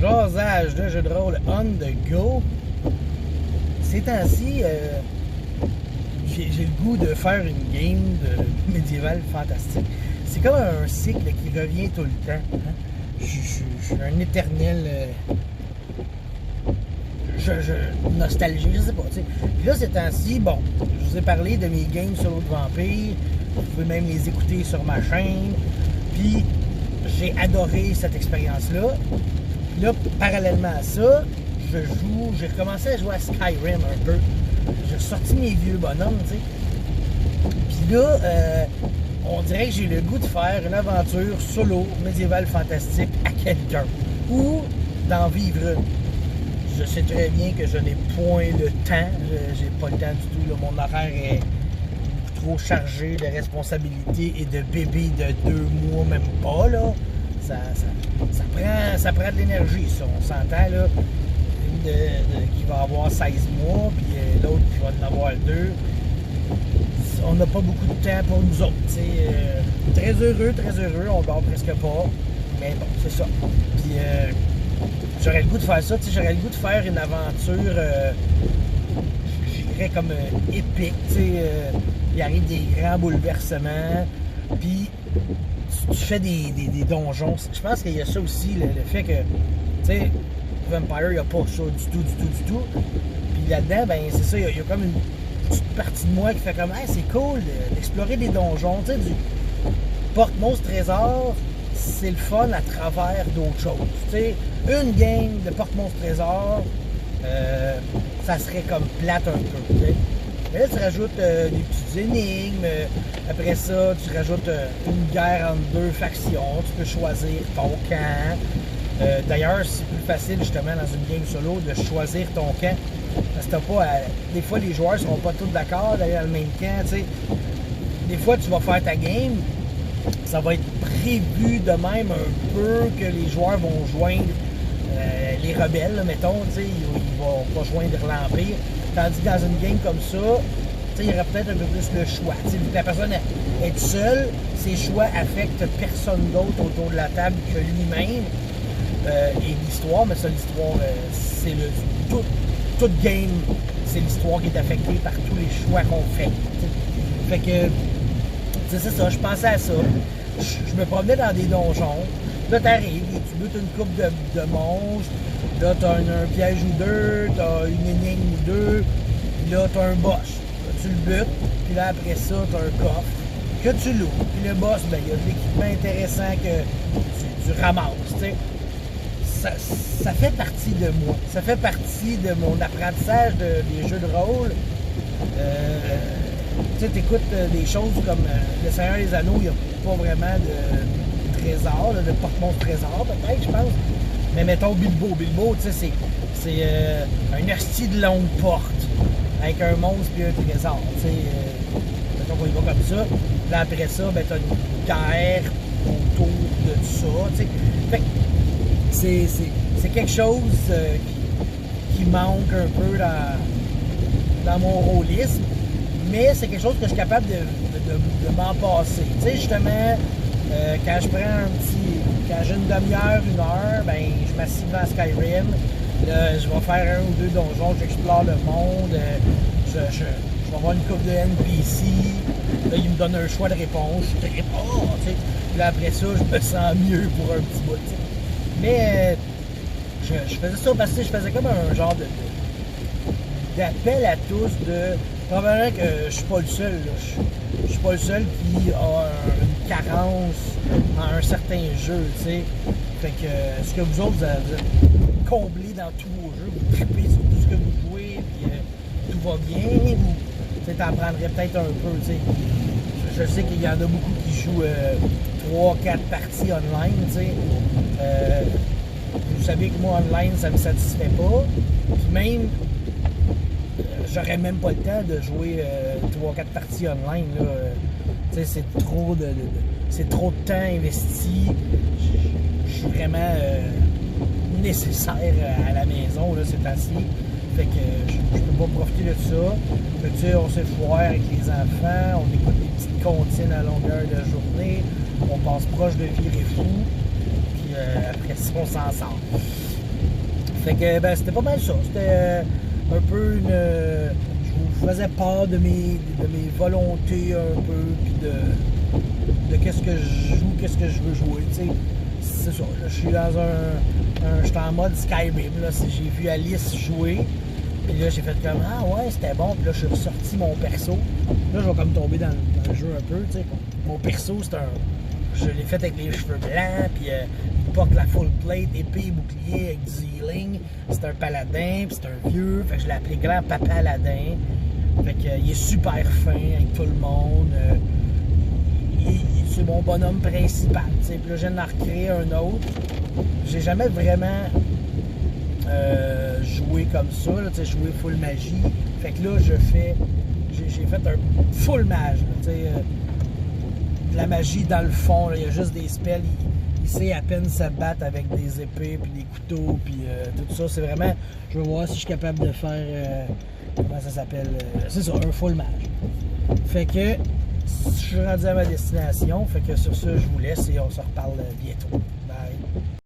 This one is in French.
Jasage de jeu de rôle on the go. Ces temps-ci, j'ai le goût de faire une game de médiéval fantastique. C'est comme un cycle qui revient tout le temps. Hein? Je suis un éternel nostalgie, je sais pas. T'sais. Puis là, ces temps-ci, bon, je vous ai parlé de mes games solo de vampire. Vous pouvez même les écouter sur ma chaîne. Puis j'ai adoré cette expérience-là. Puis là, parallèlement à ça, j'ai recommencé à jouer à Skyrim un peu. J'ai sorti mes vieux bonhommes, tu sais. Puis là, on dirait que j'ai le goût de faire une aventure solo, médiévale fantastique à quelqu'un. Ou d'en vivre une. Je sais très bien que je n'ai point le temps. J'ai pas le temps du tout. Là. Mon horaire est trop chargé de responsabilités et de bébés de 2 mois, même pas, là. Ça prend de l'énergie, ça. On s'entend, là. Qui va avoir 16 mois, puis l'autre qui va en avoir 2. On n'a pas beaucoup de temps pour nous autres. Très heureux, on dort presque pas. Mais bon, c'est ça. Puis j'aurais le goût de faire ça. J'aurais le goût de faire une aventure, je dirais comme épique. Il arrive des grands bouleversements. Puis tu fais des donjons. Je pense qu'il y a ça aussi, le fait que, tu sais, Vampire, il n'y a pas ça du tout. Puis là-dedans, ben c'est ça, il y a comme une petite partie de moi qui fait comme hey, c'est cool d'explorer des donjons, tu sais, du porte-monstre trésor, c'est le fun à travers d'autres choses. Tu sais, une game de porte-monstre trésor, ça serait comme plate un peu, tu sais. Mais là, tu rajoutes des petites énigmes, après ça, tu rajoutes une guerre entre 2 factions, tu peux choisir ton camp. D'ailleurs, c'est plus facile justement dans une game solo de choisir ton camp. Parce que t'as pas à... Des fois, les joueurs seront pas tous d'accord d'aller dans le même camp. T'sais. Des fois, tu vas faire ta game, ça va être prévu de même un peu que les joueurs vont joindre les rebelles, là, mettons. Ils vont pas joindre l'Empire. Tandis que dans une game comme ça, il y aurait peut-être un peu plus le choix. Vu que la personne est seule, ses choix affectent personne d'autre autour de la table que lui-même. Et l'histoire, mais ça, l'histoire, c'est le toute game, c'est l'histoire qui est affectée par tous les choix qu'on fait. T'sais. Fait que, c'est ça, je pensais à ça. Je me promenais dans des donjons. Là, t'arrives, tu butes une coupe de monstres. Là, t'as un piège ou 2, t'as une énigme ou 2. Puis là, t'as un boss. Là, tu le butes. Puis là, après ça, t'as un coffre que tu loues. Puis le boss, ben, il y a de l'équipement intéressant que tu ramasses, tu sais. Ça fait partie de moi. Ça fait partie de mon apprentissage des jeux de rôle. Tu sais, t'écoutes des choses comme Le Seigneur des Anneaux, il n'y a pas vraiment de trésor, de porte-monstre trésor, peut-être, je pense. Mais mettons Bilbo, tu sais, c'est un hostie de longue porte avec un monstre et un trésor. Tu sais, mettons qu'on y va comme ça. Puis après ça, ben, t'as une guerre autour de ça. Tu sais. Fait c'est quelque chose qui manque un peu dans mon rôlisme, mais c'est quelque chose que je suis capable de m'en passer. Tu sais, justement, quand j'ai une demi-heure, 1 heure, ben, je m'assieds devant Skyrim, là, je vais faire 1 ou 2 donjons, j'explore le monde, je vais avoir une couple de NPC, là, ils me donnent un choix de réponse, je te réponds, tu sais. Puis là, après ça, je me sens mieux pour un petit bout, tu sais. Mais je faisais ça parce que je faisais comme un genre d'appel à tous de... Probablement que je suis pas le seul. Là. Je suis pas le seul qui a une carence dans un certain jeu, tu sais. Fait que ce que vous autres, vous êtes comblés dans tous vos jeux, vous trippez sur tout ce que vous jouez, puis tout va bien, ou t'en prendrais peut-être un peu, tu sais. Je sais qu'il y en a beaucoup qui jouent 3-4 parties online, tu sais. Vous savez que moi, online, ça me satisfait pas. Puis même, j'aurais même pas le temps de jouer 3-4 parties online, là. Tu sais, c'est trop de temps investi. Je suis vraiment nécessaire à la maison, là, ces temps-ci. Fait que je peux pas profiter de ça. Fait que, tu sais, on s'est foire avec les enfants, on écoute des petites comptines à longueur de journée, on passe proche de virer fou, puis après ça, on s'en sort. Fait que ben, c'était pas mal ça. C'était un peu une. Je vous faisais part de mes volontés un peu, puis de qu'est-ce que je joue, qu'est-ce que je veux jouer. T'sais. C'est ça. Là, je suis dans j'étais en mode Skyrim. Là, j'ai vu Alice jouer. Puis là, j'ai fait comme ah ouais, c'était bon. Puis là, je suis ressorti mon perso. Là, je vais comme tomber dans le jeu un peu. T'sais. Mon perso, c'est un. Je l'ai fait avec les cheveux blancs, puis il porte la full plate, épée, bouclier avec du healing. C'est un paladin, puis c'est un vieux. Fait que je l'ai appelé Grand-Papa Paladin. Fait que il est super fin avec tout le monde. C'est mon bonhomme principal. T'sais. Puis là, je viens d'en recréer un autre. J'ai jamais vraiment joué comme ça, là, joué full magie. Fait que là, j'ai fait un full mage. Là, de la magie dans le fond, il y a juste des spells. Il sait à peine se battre avec des épées, puis des couteaux, puis tout ça. C'est vraiment. Je veux voir si je suis capable de faire. Comment ça s'appelle? C'est ça, un full mage. Fait que. Je suis rendu à ma destination. Fait que sur ça, je vous laisse et on se reparle bientôt. Bye.